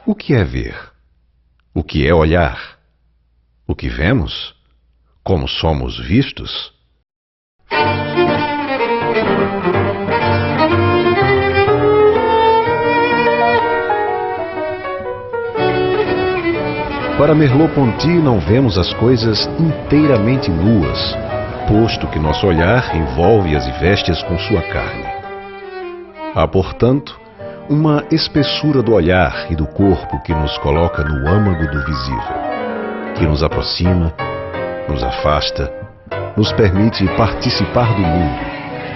O que é ver? O que é olhar? O que vemos? Como somos vistos? Para Merleau-Ponty não vemos as coisas inteiramente nuas, posto que nosso olhar envolve-as e veste-as com sua carne. Há, portanto, uma espessura do olhar e do corpo que nos coloca no âmago do visível, que nos aproxima, nos afasta, nos permite participar do mundo,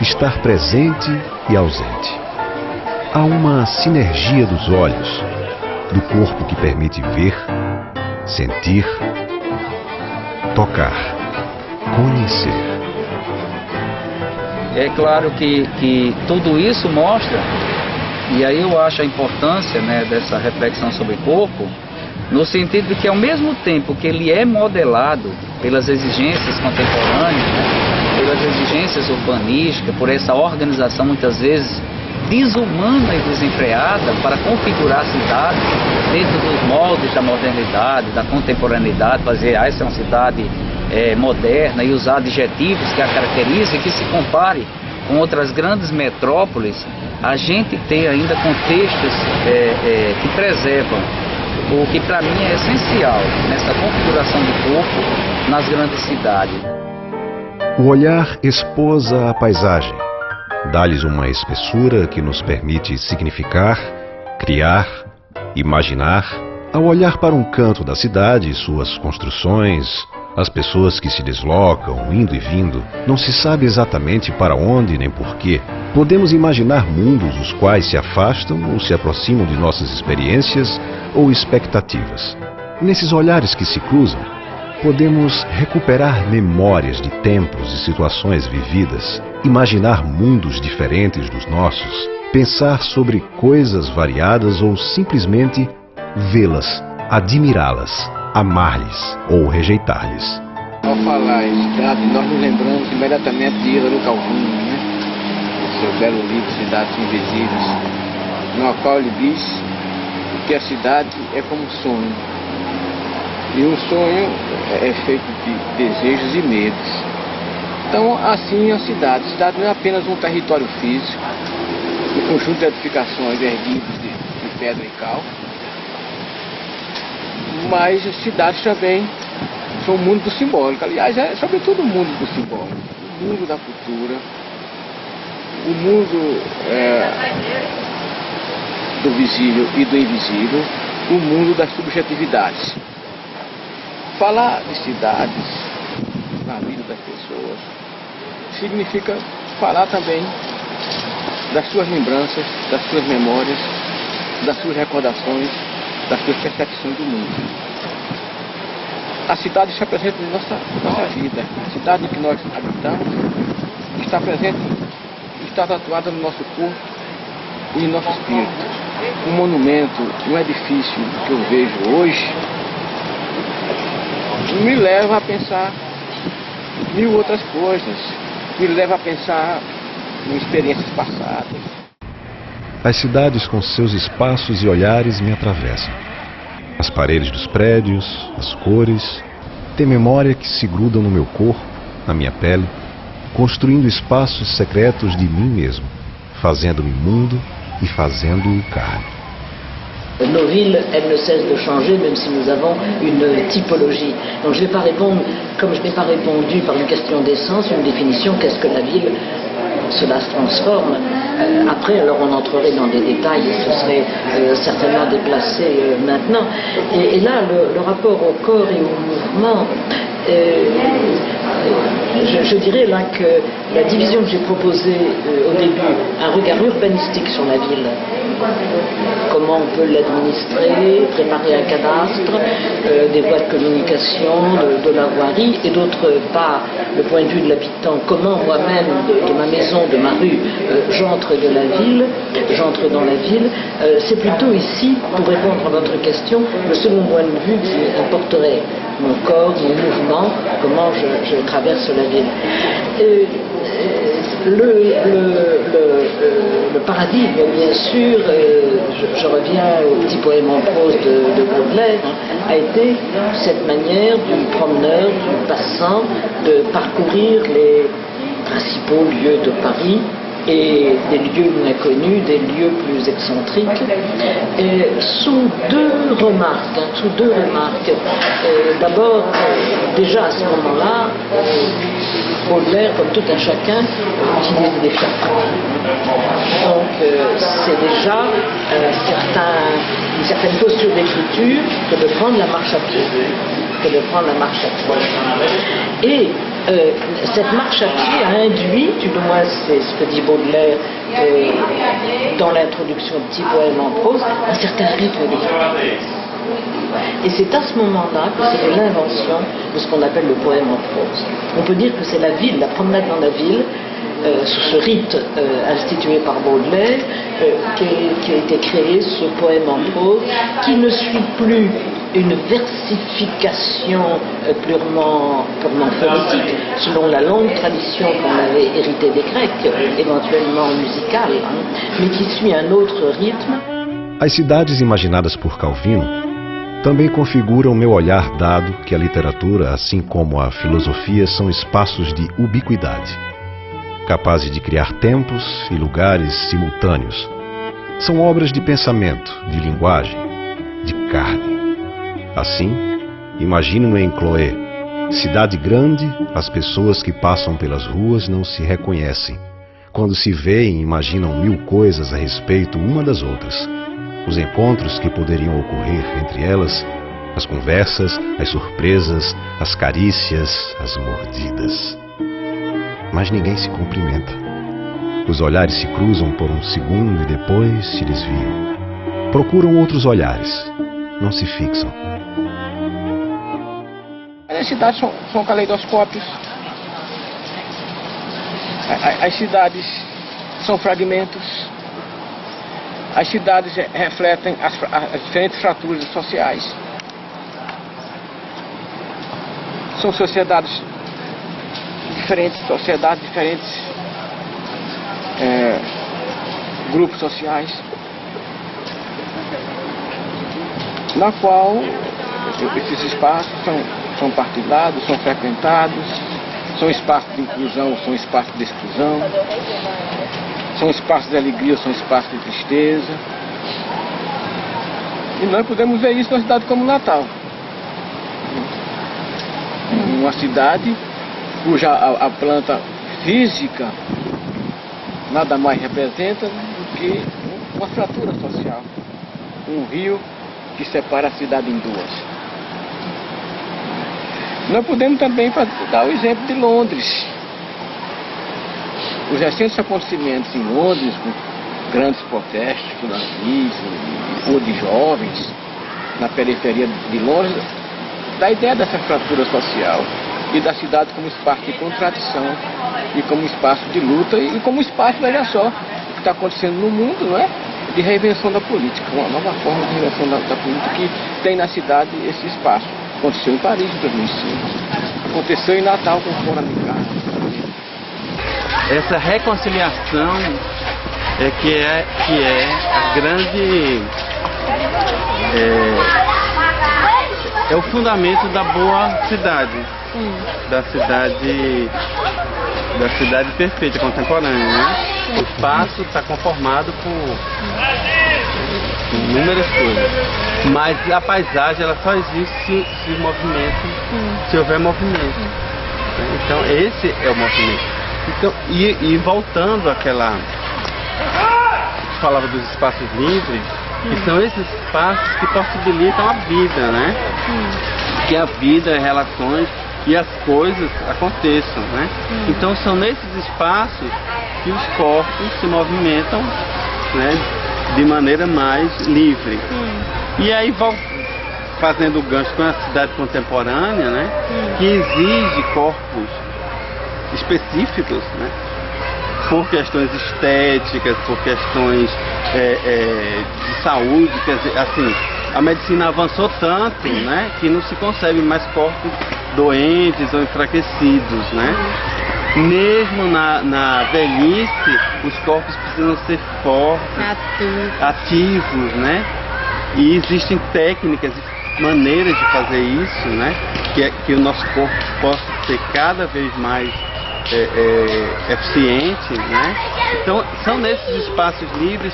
estar presente e ausente. Há uma sinergia dos olhos, do corpo que permite ver, sentir, tocar, conhecer. É claro que tudo isso mostra, e aí eu acho a importância, né, dessa reflexão sobre o corpo, no sentido de que ao mesmo tempo que ele é modelado pelas exigências contemporâneas, né, pelas exigências urbanísticas, por essa organização muitas vezes desumana e desenfreada para configurar a cidade dentro dos moldes da modernidade, da contemporaneidade, fazer essa é uma cidade moderna e usar adjetivos que a caracterizem e que se compare com outras grandes metrópoles, a gente tem ainda contextos que preservam o que para mim é essencial nessa configuração do corpo nas grandes cidades. O olhar esposa a paisagem, dá-lhes uma espessura que nos permite significar, criar, imaginar. Ao olhar para um canto da cidade, suas construções, as pessoas que se deslocam, indo e vindo, não se sabe exatamente para onde nem porquê. Podemos imaginar mundos os quais se afastam ou se aproximam de nossas experiências ou expectativas. Nesses olhares que se cruzam, podemos recuperar memórias de tempos e situações vividas, imaginar mundos diferentes dos nossos, pensar sobre coisas variadas ou simplesmente vê-las, admirá-las, amar-lhes ou rejeitar-lhes. Ao falar em cidade, nós nos lembramos imediatamente de Ítalo Calvino, né? O seu belo livro Cidades Invisíveis, no qual ele diz que a cidade é como um sonho. E um sonho é feito de desejos e medos. Então, assim a cidade. A cidade não é apenas um território físico, um conjunto de edificações erguidas de pedra e cal, mas as cidades também são o mundo do simbólico. Aliás, é sobretudo o mundo do simbólico, o mundo da cultura, o mundo do visível e do invisível, o mundo das subjetividades. Falar de cidades na vida das pessoas significa falar também das suas lembranças, das suas memórias, das suas recordações, das suas percepções do mundo. A cidade está presente em nossa vida. A cidade em que nós habitamos está presente, está tatuada no nosso corpo e em nosso espírito. Um monumento, um edifício que eu vejo hoje me leva a pensar mil outras coisas, me leva a pensar em experiências passadas. As cidades com seus espaços e olhares me atravessam. As paredes dos prédios, as cores, têm memória que se grudam no meu corpo, na minha pele, construindo espaços secretos de mim mesmo, fazendo-me mundo e fazendo-o carne. Nos villes, elles ne cessent de changer, même si nous avons une typologie. Donc je ne vais pas répondre, comme je n'ai pas répondu par une question d'essence, une définition, qu'est-ce que la ville? Cela se transforme. Après, alors on entrerait dans des détails, ce serait certainement déplacé maintenant. Et là, le rapport au corps et au mouvement, je dirais là que la division que j'ai proposée au début, un regard urbanistique sur la ville, comment on peut l'administrer, préparer un cadastre, des voies de communication, de la voirie, et d'autre part, le point de vue de l'habitant, comment moi-même, de ma maison, de ma rue, j'entre dans la ville, c'est plutôt ici, pour répondre à votre question, le second point de vue qui importerait mon corps, mon mouvement, comment je traverse la ville. Le paradigme, bien sûr, je reviens au petit poème en prose de Baudelaire, a été cette manière du promeneur, du passant, de parcourir les principaux lieux de Paris et des lieux moins connus, des lieux plus excentriques, et sous deux remarques. D'abord, déjà à ce moment-là, Baudelaire, comme tout un chacun, utilise des fiacres. Donc c'est déjà une certaine posture d'écriture que de prendre la marche à pied. Et cette marche à pied a induit, du moins c'est ce que dit Baudelaire dans l'introduction au petit poème en prose, un certain rythme de vie. Et c'est à ce moment-là que c'est l'invention de ce qu'on appelle le poème en prose. On peut dire que c'est la ville, la promenade dans la ville, sous ce rite institué par Baudelaire, qui a été créé, ce poème en prose, qui ne suit plus une versification purement phonétique, selon la longue tradition qu'on avait héritée des Grecs, éventuellement musicale, mais qui suit un autre rythme. As cidades imaginadas por Calvino também configuram meu olhar, dado que a literatura, assim como a filosofia, são espaços de ubiquidade, capazes de criar tempos e lugares simultâneos. São obras de pensamento, de linguagem, de carne. Assim, imagino em Chloé, cidade grande, as pessoas que passam pelas ruas não se reconhecem. Quando se veem, imaginam mil coisas a respeito uma das outras. Os encontros que poderiam ocorrer entre elas, as conversas, as surpresas, as carícias, as mordidas. Mas ninguém se cumprimenta. Os olhares se cruzam por um segundo e depois se desviam. Procuram outros olhares, não se fixam. As cidades são caleidoscópios. As cidades são fragmentos. As cidades refletem as diferentes fraturas sociais. São sociedades diferentes, grupos sociais, na qual esses espaços são partilhados, são frequentados, são espaços de inclusão, são espaços de exclusão, são espaços de alegria, são espaços de tristeza. E nós podemos ver isso numa cidade como Natal. Uma cidade cuja a planta física nada mais representa do que uma fratura social. Um rio que separa a cidade em duas. Nós podemos também dar o exemplo de Londres. Os recentes acontecimentos em Londres, com grandes protestos estudantis ou de jovens na periferia de Londres, dá a ideia dessa fratura social e da cidade como espaço de contradição e como espaço de luta e como espaço, veja só, o que está acontecendo no mundo, não é? De reinvenção da política, uma nova forma de reinvenção da política que tem na cidade esse espaço. Aconteceu em Paris em 2005, aconteceu em Natal com Fora de Casa. Essa reconciliação que é a grande é o fundamento da boa cidade, da cidade perfeita, contemporânea, né? O espaço está conformado por inúmeras coisas, mas a paisagem ela só existe se o movimento, se houver movimento. Então esse é o movimento. Então, e voltando àquela, falava dos espaços livres, que são esses espaços que possibilitam a vida, né? Que a vida, as relações e as coisas aconteçam, né? Então são nesses espaços que os corpos se movimentam, né? De maneira mais livre. E aí fazendo o gancho com a cidade contemporânea, né? Que exige corpos específicos, né? Por questões estéticas, por questões de saúde, quer dizer, assim, a medicina avançou tanto, né, que não se concebe mais corpos doentes ou enfraquecidos, né? mesmo na velhice, os corpos precisam ser fortes, ativos, né? E existem técnicas, maneiras de fazer isso, né? Que o nosso corpo possa ser cada vez mais eficiente, né? Então são nesses espaços livres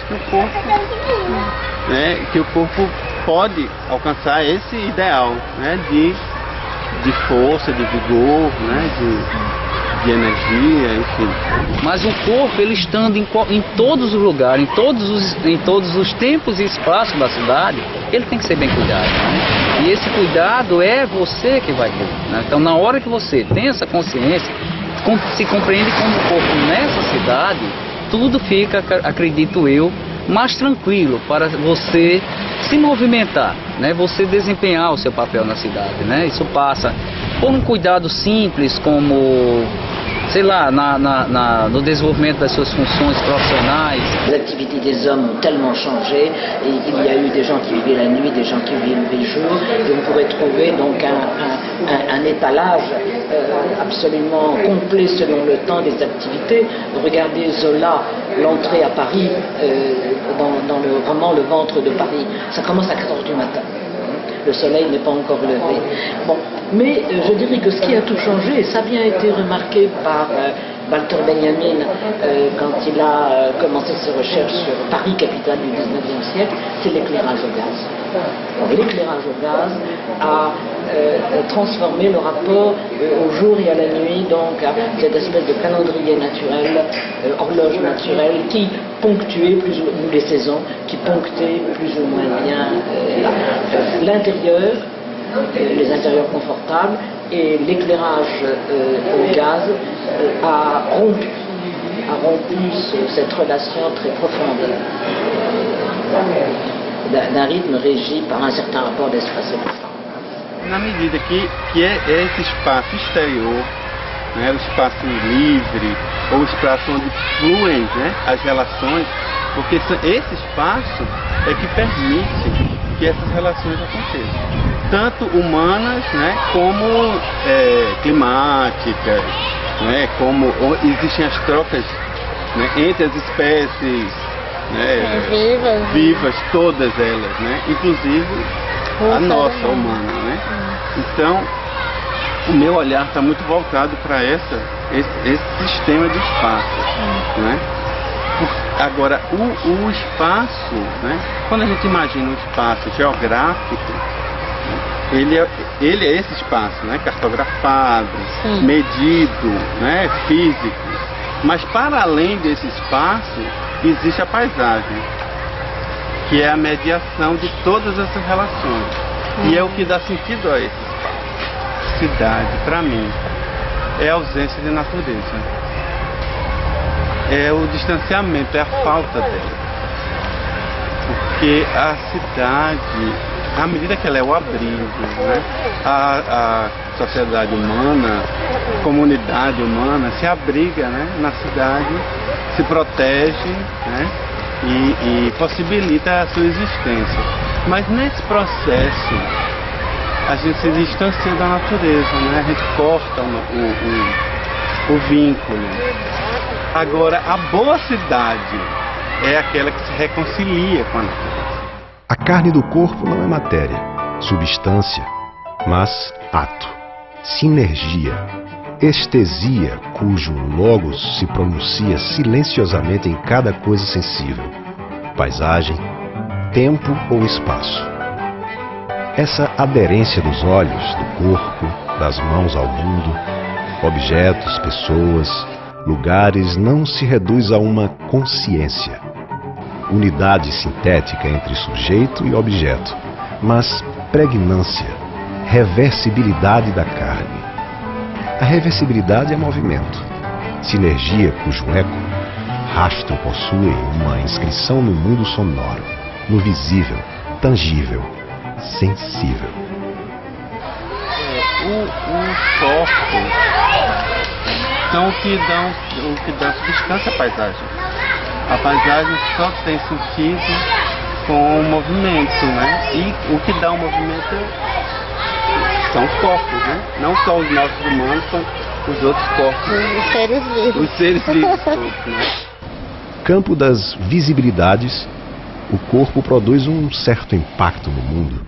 que o corpo pode alcançar esse ideal, né? De força, de vigor, né? De energia, enfim. Mas o corpo, ele estando em todos os lugares, em todos os tempos e espaços da cidade, ele tem que ser bem cuidado, né? E esse cuidado é você que vai ter, né? Então, na hora que você tem essa consciência, se compreende como o corpo nessa cidade, tudo fica, acredito eu, mais tranquilo para você se movimentar, né? Você desempenhar o seu papel na cidade, né? Isso passa por um cuidado simples, como, sei lá, no desenvolvimento das suas funções profissionais. Les activités des hommes ont tellement changé, et il y a eu des gens qui vivaient la nuit, des gens qui vivaient le jour, et on pourrait trouver donc un étalage absolument complet selon le temps des activités. Regardez Zola, l'entrée à Paris, dans le roman Le ventre de Paris, ça commence à 4h du matin. Le soleil n'est pas encore levé. Bon, mais je dirais que ce qui a tout changé, et ça a bien été remarqué par Walter Benjamin quand il a commencé ses recherches sur Paris, capitale du 19e siècle, c'est l'éclairage au gaz. L'éclairage au gaz a transformé le rapport au jour et à la nuit, donc à cette espèce de calendrier naturel, horloge naturelle qui ponctuait les saisons, qui ponctait plus ou moins bien l'intérieur, les intérieurs confortables, et l'éclairage au gaz a rompu cette relation très profonde d'un rythme régi par un certain rapport d'espace et de temps. Na medida que esse espaço exterior, né, o espaço livre, ou o espaço onde fluem, né, as relações, porque esse espaço é que permite que essas relações aconteçam, tanto humanas, né, como climáticas, né, como existem as trocas, né, entre as espécies, né, vivas, todas elas, né, inclusive a nossa humana, né? Então, o meu olhar está muito voltado para esse sistema de espaços, né? Agora, o espaço, né? Quando a gente imagina um espaço geográfico, ele é esse espaço, né? Cartografado, medido, né? Físico. Mas para além desse espaço, existe a paisagem, que é a mediação de todas essas relações. E é o que dá sentido a esse espaço. Cidade, para mim, é a ausência de natureza. É o distanciamento, é a falta dela. Porque a cidade, à medida que ela é o abrigo, né, a sociedade humana, a comunidade humana se abriga, né, na cidade, se protege, né, e possibilita a sua existência. Mas nesse processo a gente se distancia da natureza, né? A gente corta o vínculo. Agora, a boa cidade é aquela que se reconcilia com a natureza. A carne do corpo não é matéria, substância, mas ato, sinergia, estesia, cujo logos se pronuncia silenciosamente em cada coisa sensível, paisagem, tempo ou espaço. Essa aderência dos olhos, do corpo, das mãos ao mundo, objetos, pessoas, lugares, não se reduz a uma consciência, unidade sintética entre sujeito e objeto, mas pregnância, reversibilidade da carne. A reversibilidade é movimento, sinergia cujo eco, rastro possui uma inscrição no mundo sonoro, no visível, tangível, sensível. O corpo são o que dá substância à paisagem. A paisagem só tem sentido com o movimento, né? E o que dá o movimento são os corpos, né? Não só os nossos humanos, os outros corpos. Os seres vivos. Os seres vivos todos, né? Campo das visibilidades, o corpo produz um certo impacto no mundo.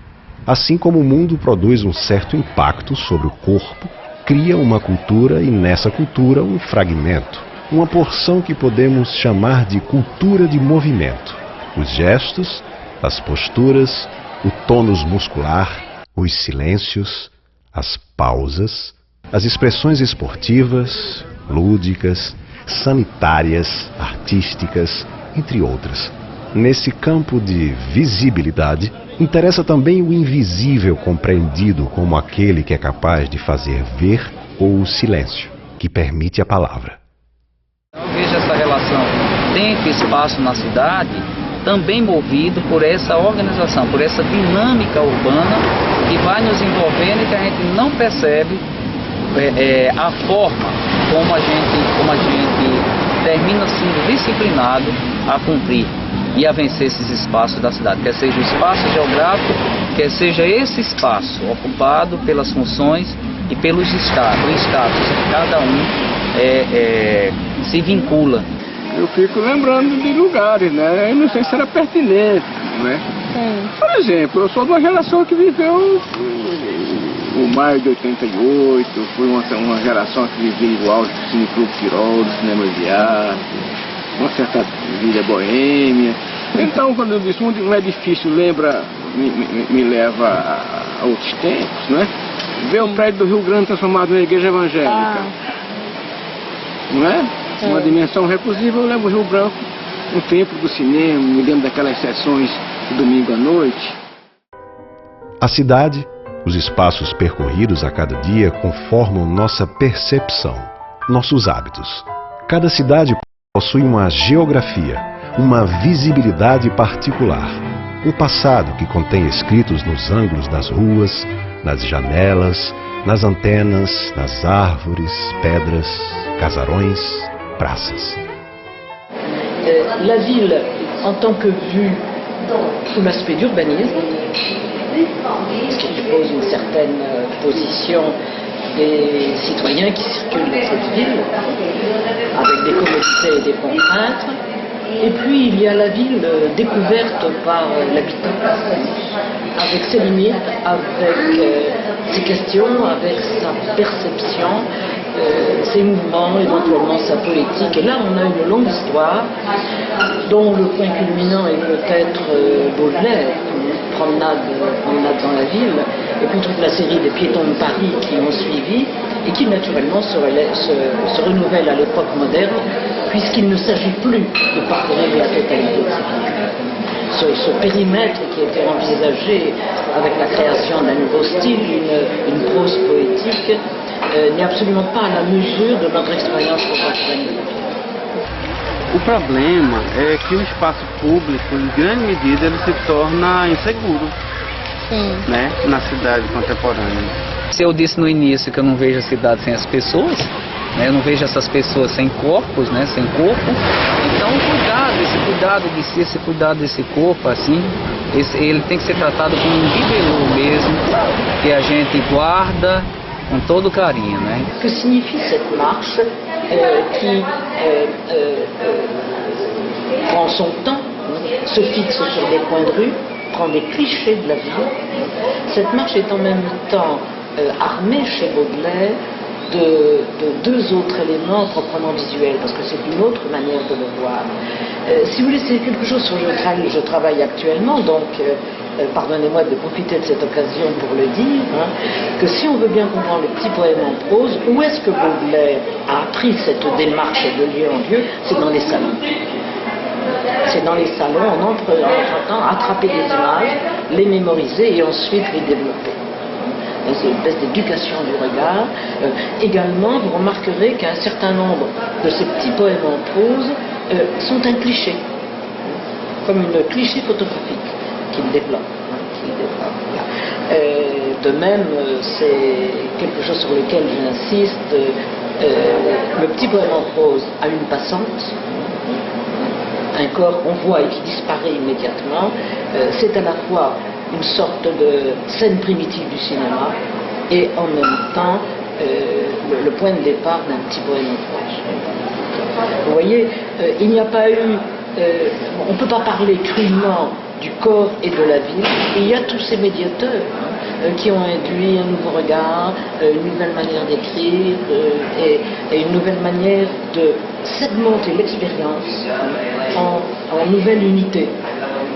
Assim como o mundo produz um certo impacto sobre o corpo, cria uma cultura e nessa cultura um fragmento, uma porção que podemos chamar de cultura de movimento. Os gestos, as posturas, o tônus muscular, os silêncios, as pausas, as expressões esportivas, lúdicas, sanitárias, artísticas, entre outras. Nesse campo de visibilidade, interessa também o invisível compreendido como aquele que é capaz de fazer ver ou o silêncio, que permite a palavra. Eu vejo essa relação tempo e espaço na cidade também movido por essa organização, por essa dinâmica urbana que vai nos envolvendo e que a gente não percebe a forma como a gente termina sendo disciplinado a cumprir e a vencer esses espaços da cidade, quer seja o espaço geográfico, quer seja esse espaço ocupado pelas funções e pelos status que cada um se vincula. Eu fico lembrando de lugares, né? Eu não sei se era pertinente, né? Por exemplo, eu sou de uma geração que viveu o maio de 88, foi uma geração que viveu o auge do Cine Clube Tirol, do cinema de arte, uma certa vida boêmia. Então, quando eu disse um edifício me leva a outros tempos, né? Ver o prédio do Rio Grande transformado numa igreja evangélica, não é? Uma dimensão reclusiva, eu levo o Rio Branco, um templo do cinema, me lembro daquelas sessões de domingo à noite. A cidade, os espaços percorridos a cada dia conformam nossa percepção, nossos hábitos. Cada cidade possui uma geografia, uma visibilidade particular, um passado que contém escritos nos ângulos das ruas, nas janelas, nas antenas, nas árvores, pedras, casarões, praças. La ville, en tant que vue sous l'aspect d'urbanisme, ce qui suppose une certaine position des citoyens qui circulent dans cette ville, avec des commodités et des contraintes. Et puis il y a la ville découverte par l'habitant, avec ses limites, avec ses questions, avec sa perception, ses mouvements, éventuellement sa politique. Et là on a une longue histoire dont le point culminant est peut-être Baudelaire, promenade dans la ville, et puis toute la série des piétons de Paris qui ont suivi et qui naturellement se renouvellent à l'époque moderne, puisqu'il ne s'agit plus de parcourir la totalité de cette ville. Ce périmètre qui était envisagé avec la création d'un nouveau style, une prose poétique, n'est absolument pas à la mesure de notre expérience contemporaine de la ville. O problema é que o espaço público, em grande medida, ele se torna inseguro, né, na cidade contemporânea. Se eu disse no início que eu não vejo a cidade sem as pessoas, né, eu não vejo essas pessoas sem corpos, né, sem corpo, então esse cuidado de si, esse cuidado desse corpo, assim, ele tem que ser tratado como um bibelô mesmo, que a gente guarda com todo carinho, né? O que signifie cette marche qui prend son temps, se fixe sur des coins de rue, prend des clichés de la ville. Cette marche est en même temps armée chez Baudelaire de deux autres éléments proprement visuels, parce que c'est une autre manière de le voir. Si vous voulez, c'est quelque chose sur lequel je travaille actuellement, donc pardonnez-moi de profiter de cette occasion pour le dire, hein, que si on veut bien comprendre le petit poème en prose, où est-ce que Baudelaire a appris cette démarche de lieu en lieu? C'est dans les salons. C'est dans les salons, en entendant attraper des images, les mémoriser et ensuite les développer. C'est une espèce d'éducation du regard. Également, vous remarquerez qu'un certain nombre de ces petits poèmes en prose sont un cliché, comme une cliché photographique qu'il développe. De même, c'est quelque chose sur lequel j'insiste, le petit poème en prose a une passante, un corps qu'on voit et qui disparaît immédiatement. C'est à la fois une sorte de scène primitive du cinéma et en même temps le point de départ d'un petit poème en France. Vous voyez, il n'y a pas eu... on ne peut pas parler crûment du corps et de la ville. Il y a tous ces médiateurs qui ont induit un nouveau regard, une nouvelle manière d'écrire et une nouvelle manière de segmenter l'expérience en nouvelle unité.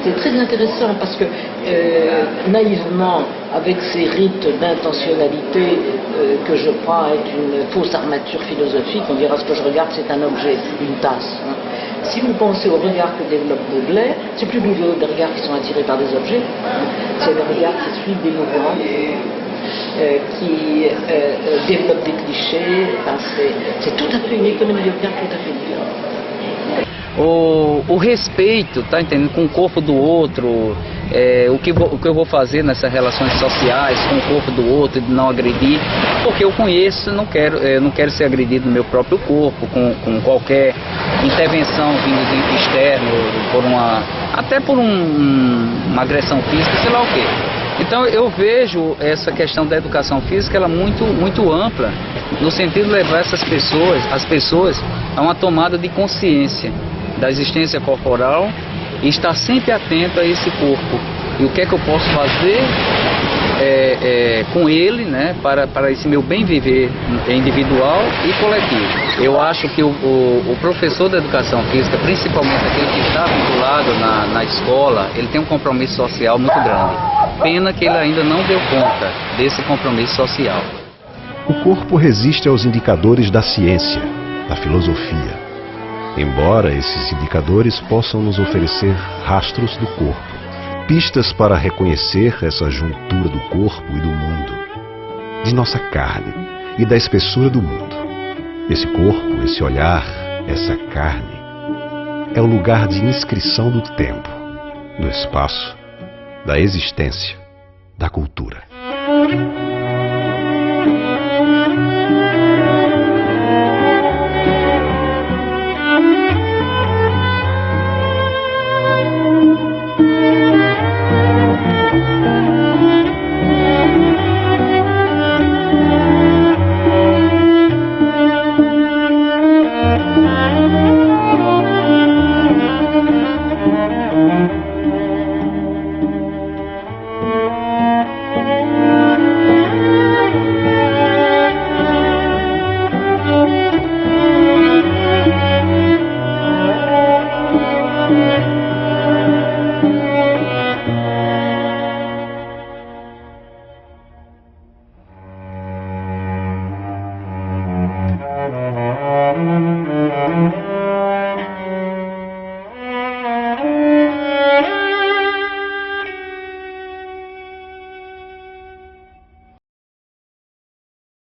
C'est très intéressant parce que naïvement, avec ces rites d'intentionnalité que je crois être une fausse armature philosophique, on dira ce que je regarde c'est un objet, une tasse. Si vous pensez au regard que développe Baudelaire, c'est plus des regards qui sont attirés par des objets, c'est des regards qui suivent des mouvements, qui développent des clichés. Enfin, c'est tout à fait une économie de regard tout à fait différente. O respeito, tá entendendo, com o corpo do outro, o que eu vou fazer nessas relações sociais com o corpo do outro, de não agredir, porque eu conheço, não quero ser agredido no meu próprio corpo, com qualquer intervenção vindo externo, até por uma agressão física, sei lá o quê. Então eu vejo essa questão da educação física ela muito ampla, no sentido de levar as pessoas a uma tomada de consciência da existência corporal e estar sempre atento a esse corpo. E o que é que eu posso fazer com ele, né, para esse meu bem viver individual e coletivo. Eu acho que o professor da educação física, principalmente aquele que está vinculado na escola, ele tem um compromisso social muito grande. Pena que ele ainda não deu conta desse compromisso social. O corpo resiste aos indicadores da ciência, da filosofia. Embora esses indicadores possam nos oferecer rastros do corpo, pistas para reconhecer essa juntura do corpo e do mundo, de nossa carne e da espessura do mundo. Esse corpo, esse olhar, essa carne, é o lugar de inscrição do tempo, do espaço, da existência, da cultura.